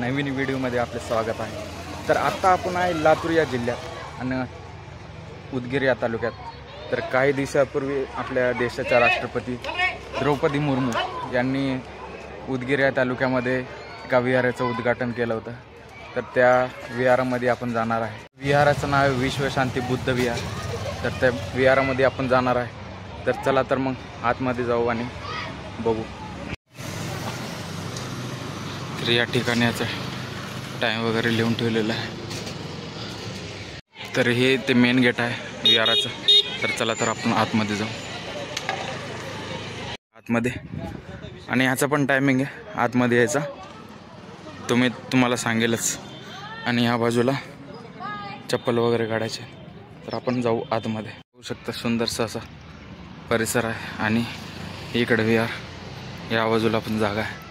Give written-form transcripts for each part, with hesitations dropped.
नवीन व्हिडिओमध्ये आपले स्वागत आहे। तर आता आपण आहे लातूर या जिल्ह्यात आणि उदगीर या तालुक्यात। तर काही दिवसापूर्वी आपल्या देशाच्या राष्ट्रपती द्रौपदी मुर्मू यांनी उदगीर या तालुक्यामध्ये एका विहाराचं उद्घाटन केलं होतं। तर त्या विहारामध्ये आपण जाणार आहे। विहाराचं नाव आहे विश्वशांती बुद्ध विहार। तर त्या विहारामध्ये आपण जाणार आहे। तर चला तर मग आतमध्ये जाऊ आणि बघू। तर या ठिकाणी याचा टाइम वगैरे लिहून ठेवलेला आहे। तर हे ते मेन गेट आहे विहाराचं। तर चला तर आपण आतमध्ये जाऊ आतमध्ये। आणि ह्याचा पण टायमिंग आहे आतमध्ये यायचा, तुम्हाला सांगेलच। आणि ह्या बाजूला चप्पल वगैरे काढायचे। तर आपण जाऊ आतमध्ये। होऊ शकतं सुंदरसा असा परिसर आहे आणि इकडे विहार, या बाजूला पण जागा आहे।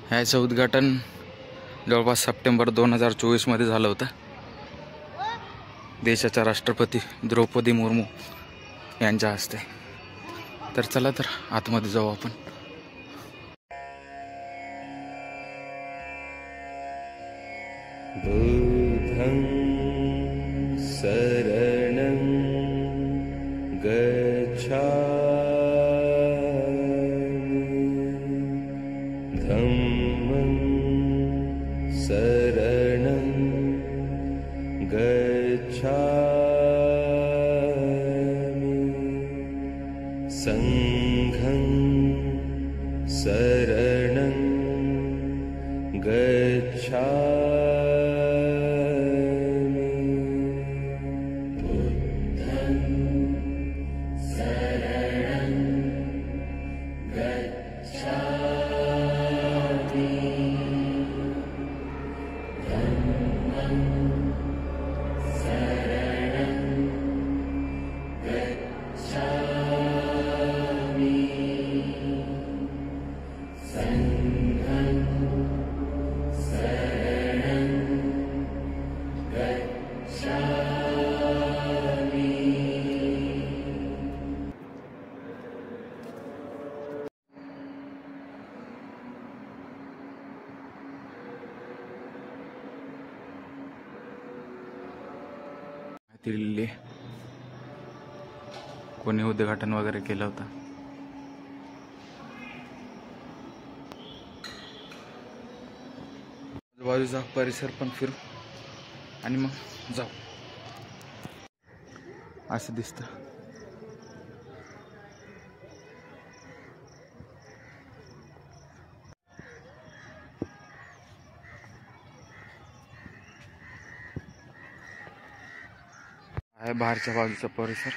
ह्याचं उद्घाटन जवळपास सप्टेंबर 2024 मध्ये झालं होतं देशाच्या राष्ट्रपती द्रौपदी मुर्मू यांच्या हस्ते। तर चला तर आतमध्ये जाऊ आपण। बुद्धं शरणं गच्छामि धम्मं शरणं गच्छामि संघं शरणं गच्छामि दिल्ली कोणी उद्घाटन वगैरे केलं होतं। आजूबाजूचा परिसर पण फिरू आणि मग जाऊ। असं दिसतं। आहे बाहेरच्या बाजूचा परिसर।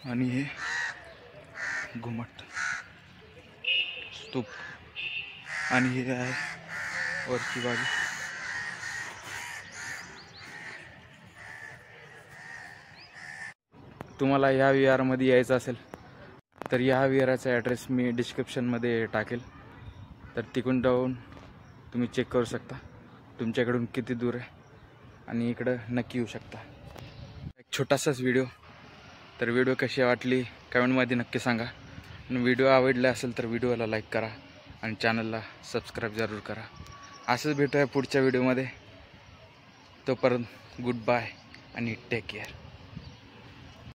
आणि हे घुमट स्तूप आणि हे आहे वरची बाजू। तुम्हाला या विहारामध्ये यायचं असेल तर या विहाराचा ॲड्रेस मी डिस्क्रिप्शनमध्ये टाकेल। तर तिकडून जाऊन तुम्ही चेक करू शकता तुमच्याकडून किती दूर आहे आणि इकडं नक्की येऊ शकता। एक छोटासाच व्हिडिओ। तर व्हिडिओ कशी वाटली कमेंटमध्ये नक्की सांगा। आणि व्हिडिओ आवडला असेल तर व्हिडिओला लाईक करा आणि चॅनलला सबस्क्राईब जरूर करा। असंच भेटूया पुढच्या व्हिडिओमध्ये। तोपर्यंत गुड बाय आणि टेक केअर।